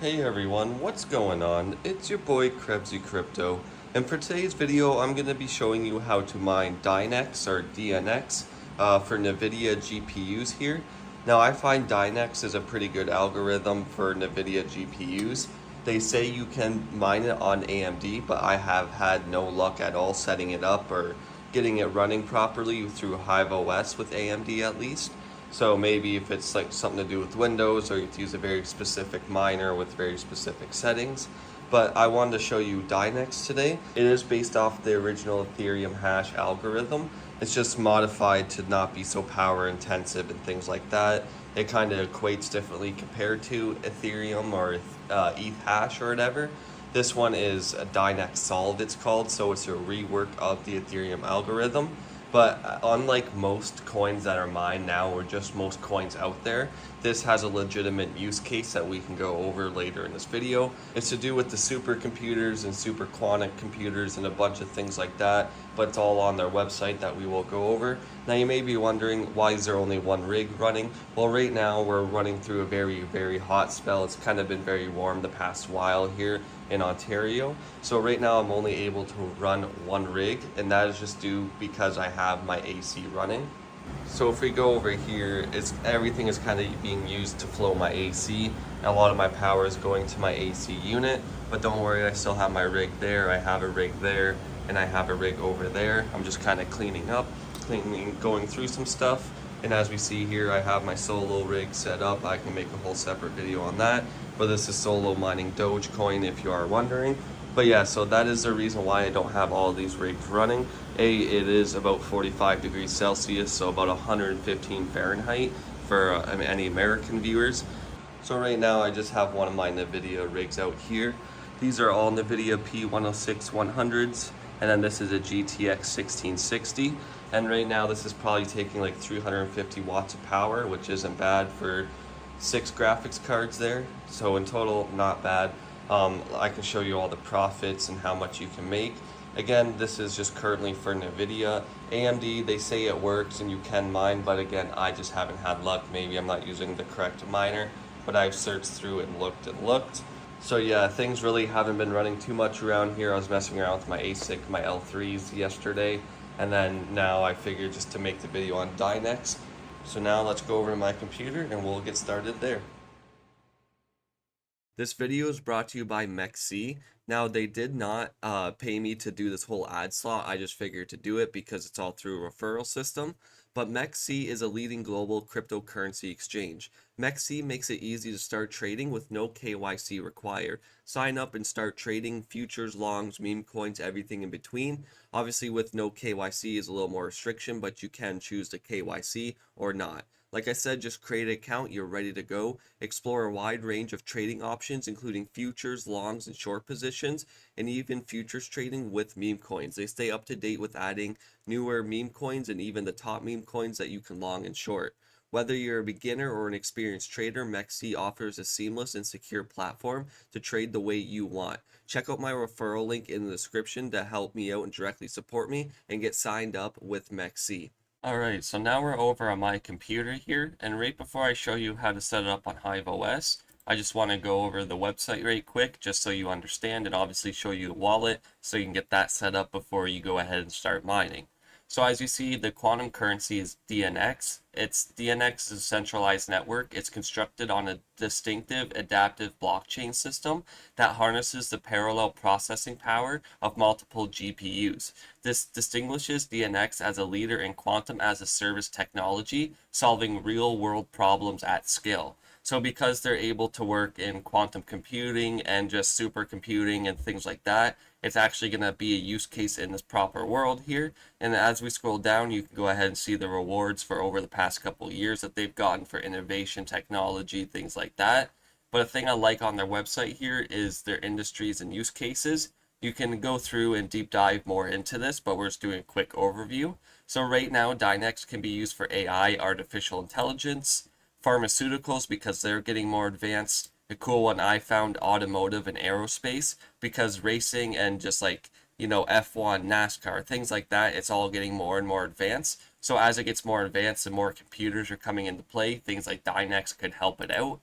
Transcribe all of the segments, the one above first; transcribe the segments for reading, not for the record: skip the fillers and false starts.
Hey everyone, what's going on? It's your boy Krebsy Crypto, and for today's video, I'm going to be showing you how to mine Dynex or DNX for NVIDIA GPUs here. Now, I find Dynex is a pretty good algorithm for NVIDIA GPUs. They say you can mine it on AMD, but I have had no luck at all setting it up or getting it running properly through Hiveos with AMD at least. So maybe if it's like something to do with Windows, or you have to use a very specific miner with very specific settings. But I wanted to show you Dynex today. It is based off the original Ethereum hash algorithm. It's just modified to not be so power intensive and things like that. It kind of equates differently compared to Ethereum or ETH hash or whatever. This one is a DynexSolve, it's called, so it's a rework of the Ethereum algorithm. But unlike most coins that are mined now, or just most coins out there, this has a legitimate use case that we can go over later in this video. It's to do with the supercomputers and super quantic computers and a bunch of things like that, but it's all on their website that we will go over. Now you may be wondering, why is there only one rig running? Well, right now we're running through a very hot spell. It's kind of been very warm the past while here in Ontario. So right now I'm only able to run one rig, and that is just due because I have my AC running. So if we go over here, everything is kind of being used to flow my AC. A lot of my power is going to my AC unit, but don't worry, I still have my rig there, I have a rig there, and I have a rig over there. I'm just kind of cleaning up, going through some stuff. And as we see here, I have my solo rig set up. I can make a whole separate video on that, but this is solo mining Dogecoin if you are wondering. But yeah, so that is the reason why I don't have all of these rigs running. It is about 45 degrees Celsius, so about 115 Fahrenheit for any American viewers. So right now I just have one of my NVIDIA rigs out here. These are all NVIDIA P106 100s, and then this is a GTX 1660. And right now this is probably taking like 350 watts of power, which isn't bad for 6 graphics cards there. So in total, not bad. I can show you all the profits and how much you can make. Again, this is just currently for NVIDIA. AMD, they say it works and you can mine, but again, I just haven't had luck. Maybe I'm not using the correct miner, but I've searched through it and looked. So yeah, things really haven't been running too much around here. I was messing around with my ASIC, my L3s yesterday, and then now I figured just to make the video on Dynex. So now let's go over to my computer and we'll get started there. This video is brought to you by MEXC. Now, they did not pay me to do this whole ad slot. I just figured to do it because it's all through a referral system. But MEXC is a leading global cryptocurrency exchange. MEXC makes it easy to start trading with no KYC required. Sign up and start trading futures, longs, meme coins, everything in between. Obviously, with no KYC is a little more restriction, but you can choose the KYC or not. Like I said, just create an account, you're ready to go. Explore a wide range of trading options, including futures, longs, and short positions, and even futures trading with meme coins. They stay up to date with adding newer meme coins and even the top meme coins that you can long and short. Whether you're a beginner or an experienced trader, MEXC offers a seamless and secure platform to trade the way you want. Check out my referral link in the description to help me out and directly support me and get signed up with MEXC. Alright, so now we're over on my computer here, and right before I show you how to set it up on Hiveos, I just want to go over the website right quick, just so you understand, and obviously show you the wallet, so you can get that set up before you go ahead and start mining. So as you see, the quantum currency is DNX. DNX is a centralized network. It's constructed on a distinctive adaptive blockchain system that harnesses the parallel processing power of multiple GPUs. This distinguishes DNX as a leader in quantum as a service technology, solving real-world problems at scale. So because they're able to work in quantum computing and just supercomputing and things like that, it's actually going to be a use case in this proper world here. And as we scroll down, you can go ahead and see the rewards for over the past couple of years that they've gotten for innovation, technology, things like that. But a thing I like on their website here is their industries and use cases. You can go through and deep dive more into this, but we're just doing a quick overview. So right now, Dynex can be used for AI, artificial intelligence, pharmaceuticals because they're getting more advanced. The cool one I found, automotive and aerospace, because racing and just like, F1, NASCAR, things like that, it's all getting more and more advanced. So as it gets more advanced and more computers are coming into play, things like Dynex could help it out.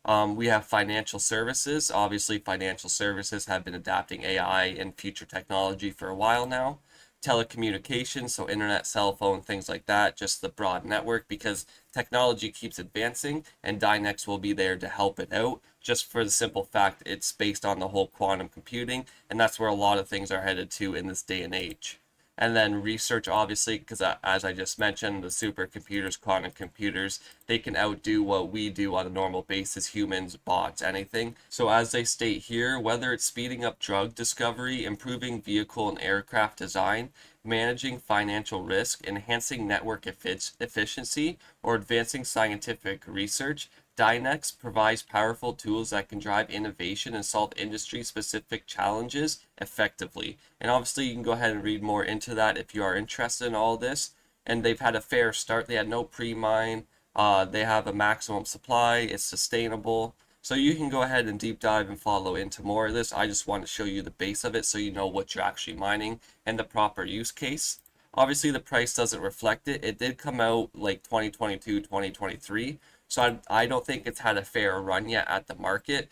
We have financial services. Obviously, financial services have been adapting AI and future technology for a while now. Telecommunications, so internet, cell phone, things like that, just the broad network, because technology keeps advancing and Dynex will be there to help it out, just for the simple fact it's based on the whole quantum computing, and that's where a lot of things are headed to in this day and age. And then research, obviously, because as I just mentioned, the supercomputers, quantum computers, they can outdo what we do on a normal basis, humans, bots, anything. So as they state here, whether it's speeding up drug discovery, improving vehicle and aircraft design, managing financial risk, enhancing network efficiency, or advancing scientific research, Dynex provides powerful tools that can drive innovation and solve industry-specific challenges effectively. And obviously, you can go ahead and read more into that if you are interested in all this. And they've had a fair start. They had no pre-mine. They have a maximum supply. It's sustainable. So you can go ahead and deep dive and follow into more of this. I just want to show you the base of it so you know what you're actually mining and the proper use case. Obviously, the price doesn't reflect it. It did come out like 2022, 2023. So I don't think it's had a fair run yet at the market.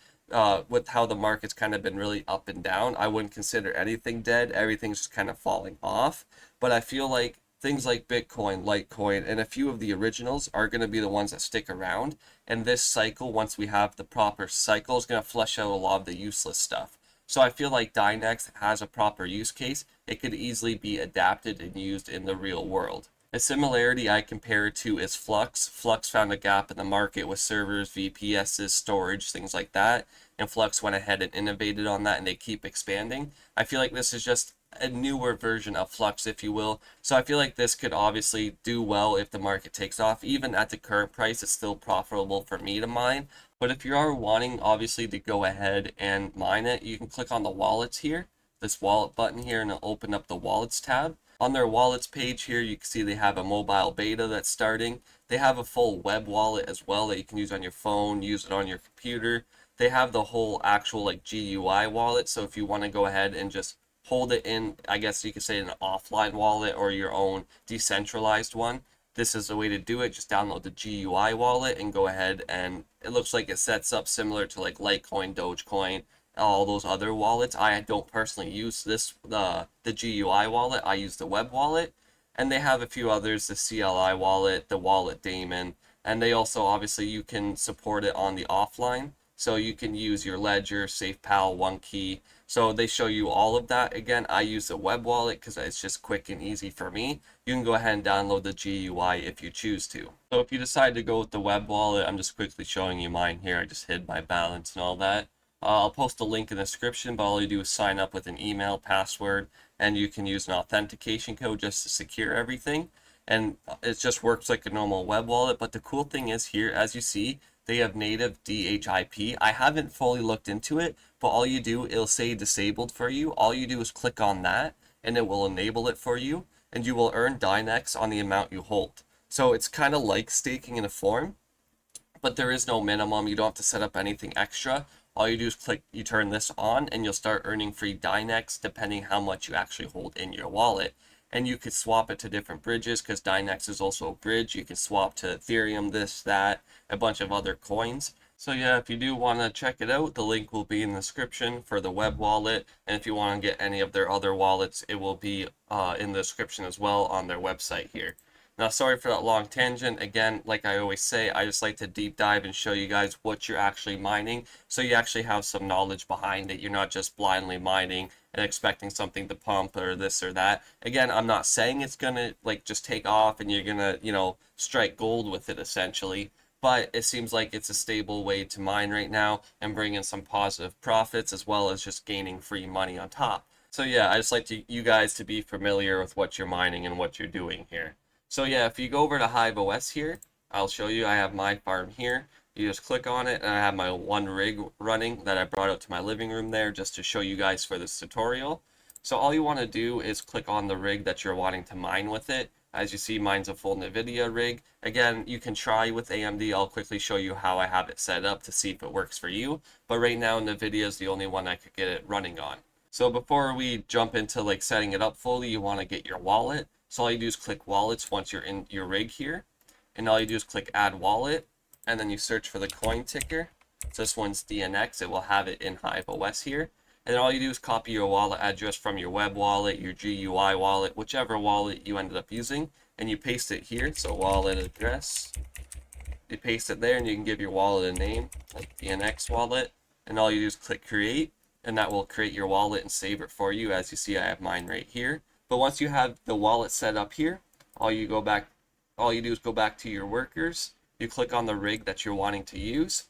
With how the market's kind of been really up and down, I wouldn't consider anything dead. Everything's just kind of falling off. But I feel like things like Bitcoin, Litecoin, and a few of the originals are going to be the ones that stick around. And this cycle, once we have the proper cycle, is going to flush out a lot of the useless stuff. So I feel like Dynex has a proper use case. It could easily be adapted and used in the real world. A similarity I compare it to is Flux. Flux found a gap in the market with servers, VPSs, storage, things like that. And Flux went ahead and innovated on that and they keep expanding. I feel like this is just a newer version of Flux, if you will. So I feel like this could obviously do well if the market takes off. Even at the current price, it's still profitable for me to mine. But if you are wanting, obviously, to go ahead and mine it, you can click on the wallets here, this wallet button here, and it'll open up the wallets tab. On their wallets page here, you can see they have a mobile beta that's starting. They have a full web wallet as well that you can use on your phone, use it on your computer. They have the whole actual like GUI wallet. So if you want to go ahead and just hold it in, I guess you could say an offline wallet or your own decentralized one, this is the way to do it. Just download the GUI wallet and go ahead, and it looks like it sets up similar to like Litecoin, Dogecoin, all those other wallets. I don't personally use the GUI wallet. I use the web wallet, and they have a few others, the CLI wallet, the wallet daemon, and they also obviously you can support it on the offline. So you can use your Ledger, SafePal, OneKey. So they show you all of that. Again, I use the web wallet because it's just quick and easy for me. You can go ahead and download the GUI if you choose to. So if you decide to go with the web wallet, I'm just quickly showing you mine here. I just hid my balance and all that. I'll post a link in the description, but all you do is sign up with an email, password, and you can use an authentication code just to secure everything. And it just works like a normal web wallet. But the cool thing is here, as you see, they have native DHIP. I haven't fully looked into it, but all you do, it'll say disabled for you. All you do is click on that, and it will enable it for you, and you will earn Dynex on the amount you hold. So it's kind of like staking in a form, but there is no minimum. You don't have to set up anything extra. All you do is click, you turn this on, and you'll start earning free Dynex depending how much you actually hold in your wallet. And you could swap it to different bridges because Dynex is also a bridge. You can swap to Ethereum, this, that, a bunch of other coins. So yeah, if you do want to check it out, the link will be in the description for the web wallet. And if you want to get any of their other wallets, it will be in the description as well on their website here. Now, sorry for that long tangent. Again, like I always say, I just like to deep dive and show you guys what you're actually mining, so you actually have some knowledge behind it. You're not just blindly mining and expecting something to pump or this or that. Again, I'm not saying it's gonna like just take off and you're gonna, strike gold with it essentially, but it seems like it's a stable way to mine right now and bring in some positive profits as well as just gaining free money on top. So yeah, I just like you guys to be familiar with what you're mining and what you're doing here. So yeah, if you go over to Hiveos here, I'll show you. I have my farm here. You just click on it, and I have my one rig running that I brought out to my living room there just to show you guys for this tutorial. So all you want to do is click on the rig that you're wanting to mine with it. As you see, mine's a full NVIDIA rig. Again, you can try with AMD. I'll quickly show you how I have it set up to see if it works for you. But right now, NVIDIA is the only one I could get it running on. So before we jump into like setting it up fully, you want to get your wallet. So all you do is click wallets once you're in your rig here. And all you do is click add wallet. And then you search for the coin ticker. So this one's DNX. It will have it in Hiveos here. And then all you do is copy your wallet address from your web wallet, your GUI wallet, whichever wallet you ended up using, and you paste it here. So wallet address, you paste it there, and you can give your wallet a name, like DNX wallet, and all you do is click create, and that will create your wallet and save it for you. As you see, I have mine right here. But once you have the wallet set up here, all you do is go back to your workers, you click on the rig that you're wanting to use,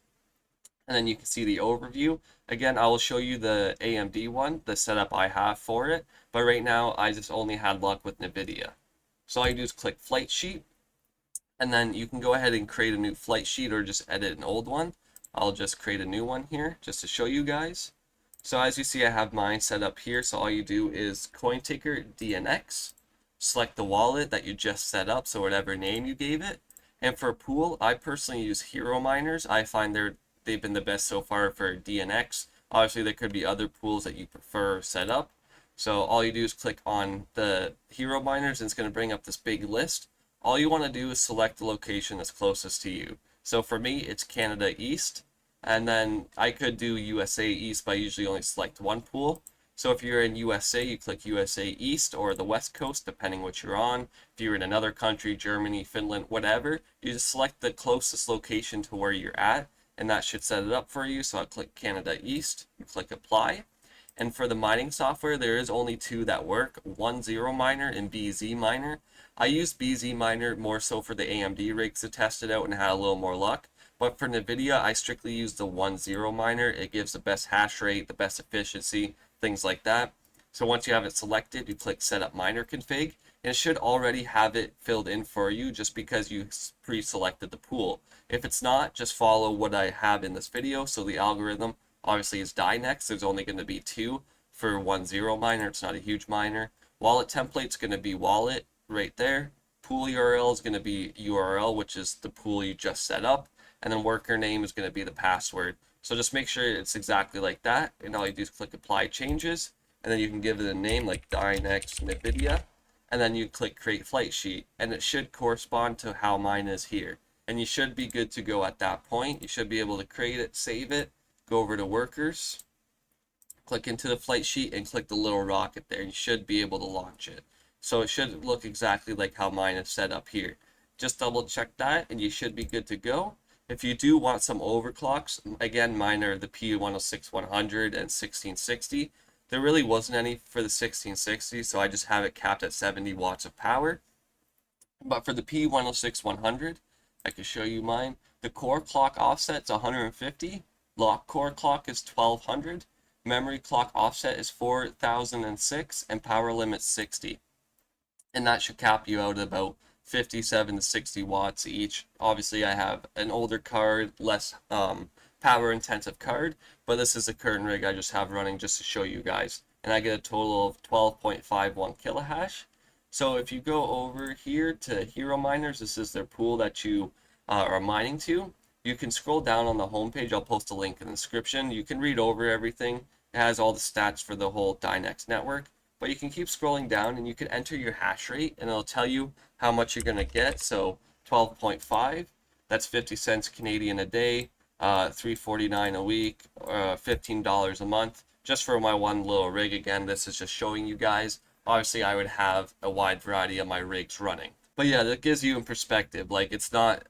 and then you can see the overview. Again, I will show you the AMD one, the setup I have for it, but right now I just only had luck with NVIDIA. So all you do is click flight sheet, and then you can go ahead and create a new flight sheet or just edit an old one. I'll just create a new one here just to show you guys. So as you see, I have mine set up here. So all you do is coin taker DNX, select the wallet that you just set up, so whatever name you gave it. And for a pool, I personally use Hero Miners. I find they've been the best so far for DNX. Obviously, there could be other pools that you prefer set up. So all you do is click on the Hero Miners, and it's going to bring up this big list. All you want to do is select the location that's closest to you. So for me, it's Canada East. And then I could do USA East, but I usually only select one pool. So if you're in USA, you click USA East or the West Coast, depending what you're on. If you're in another country, Germany, Finland, whatever, you just select the closest location to where you're at, and that should set it up for you. So I click Canada East, you click apply. And for the mining software, there is only two that work, 10 Miner and BZ Miner. I use BZ Miner more so for the AMD rigs to test it out and had a little more luck. But for NVIDIA, I strictly use the 10 Miner. It gives the best hash rate, the best efficiency, things like that. So once you have it selected, you click Setup Miner Config, and it should already have it filled in for you just because you pre-selected the pool. If it's not, just follow what I have in this video. So the algorithm obviously is Dynex. There's only going to be two for 10 Miner. It's not a huge miner. Wallet template is going to be wallet right there. Pool URL is going to be URL, which is the pool you just set up. And then worker name is going to be the password. So just make sure it's exactly like that. And all you do is click apply changes. And then you can give it a name like Dynex NVIDIA. And then you click create flight sheet. And it should correspond to how mine is here. And you should be good to go at that point. You should be able to create it, save it, go over to workers, click into the flight sheet, and click the little rocket there. You should be able to launch it. So it should look exactly like how mine is set up here. Just double check that and you should be good to go. If you do want some overclocks, again, mine are the P106-100 and 1660. There really wasn't any for the 1660, so I just have it capped at 70 watts of power. But for the P106-100, I can show you mine. The core clock offset is 150. Lock core clock is 1200. Memory clock offset is 4006, and power limit 60. And that should cap you out at about 57 to 60 watts each. Obviously, I have an older card, less power intensive card, but this is the current rig I just have running just to show you guys. And I get a total of 12.51 kilohash. So if you go over here to Hero Miners, this is their pool that you are mining to. You can scroll down on the homepage. I'll post a link in the description. You can read over everything. It has all the stats for the whole Dynex network. But you can keep scrolling down and you can enter your hash rate and it'll tell you how much you're going to get. So 12.5, that's 50 cents Canadian a day, $3.49 a week, $15 a month. Just for my one little rig. Again, this is just showing you guys. Obviously, I would have a wide variety of my rigs running. But yeah, that gives you in perspective. Like, it's not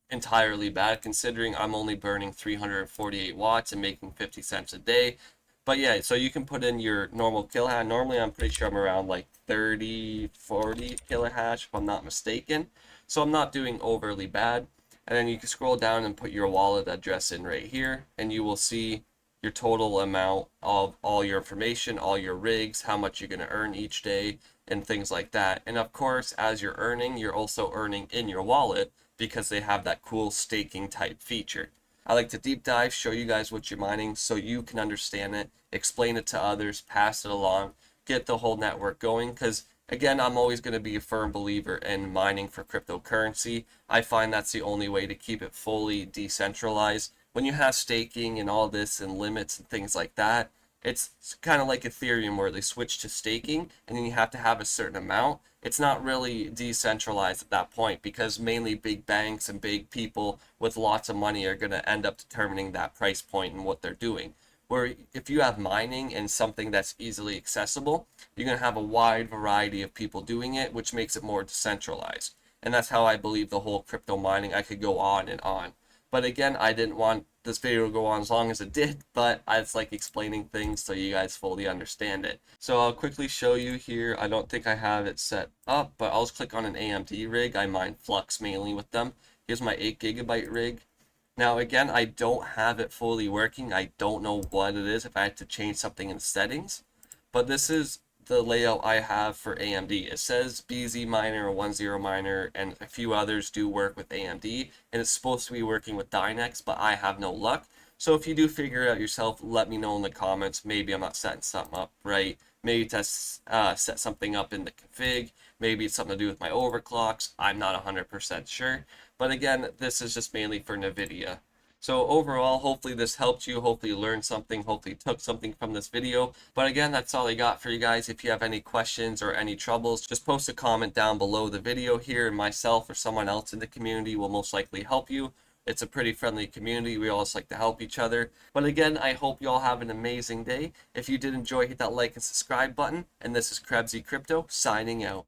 entirely bad considering I'm only burning 348 watts and making 50 cents a day. But yeah, so you can put in your normal kilohash. Normally, I'm pretty sure I'm around like 30, 40 kilohash if I'm not mistaken. So I'm not doing overly bad. And then you can scroll down and put your wallet address in right here. And you will see your total amount of all your information, all your rigs, how much you're going to earn each day, and things like that. And of course, as you're earning, you're also earning in your wallet because they have that cool staking type feature. I like to deep dive, show you guys what you're mining so you can understand it, explain it to others, pass it along, get the whole network going. Because again, I'm always going to be a firm believer in mining for cryptocurrency. I find that's the only way to keep it fully decentralized. When you have staking and all this and limits and things like that, it's kind of like Ethereum where they switch to staking and then you have to have a certain amount. it's not really decentralized at that point, because mainly big banks and big people with lots of money are going to end up determining that price point and what they're doing. Where if you have mining and something that's easily accessible, you're going to have a wide variety of people doing it, which makes it more decentralized. And that's how I believe the whole crypto mining, I could go on and on. But again, I didn't want this video to go on as long as it did, but I just like explaining things so you guys fully understand it. So I'll quickly show you here. I don't think I have it set up, but I'll just click on an AMD rig. I mine Flux mainly with them. Here's my 8 GB rig. Now again, I don't have it fully working. I don't know what it is, if I had to change something in settings, but this is the layout I have for AMD. It says BZ Miner or 10 Miner and a few others do work with AMD, and it's supposed to be working with Dynex, but I have no luck. So if you do figure it out yourself, let me know in the comments. Maybe I'm not setting something up right. Maybe to set something up in the config. Maybe it's something to do with my overclocks. I'm not 100% sure. But again, this is just mainly for NVIDIA. So overall, hopefully this helped you. Hopefully you learned something. Hopefully you took something from this video. But again, that's all I got for you guys. If you have any questions or any troubles, just post a comment down below the video here, and myself or someone else in the community will most likely help you. It's a pretty friendly community. We all just like to help each other. But again, I hope you all have an amazing day. If you did enjoy, hit that like and subscribe button. And this is Krebsy Crypto signing out.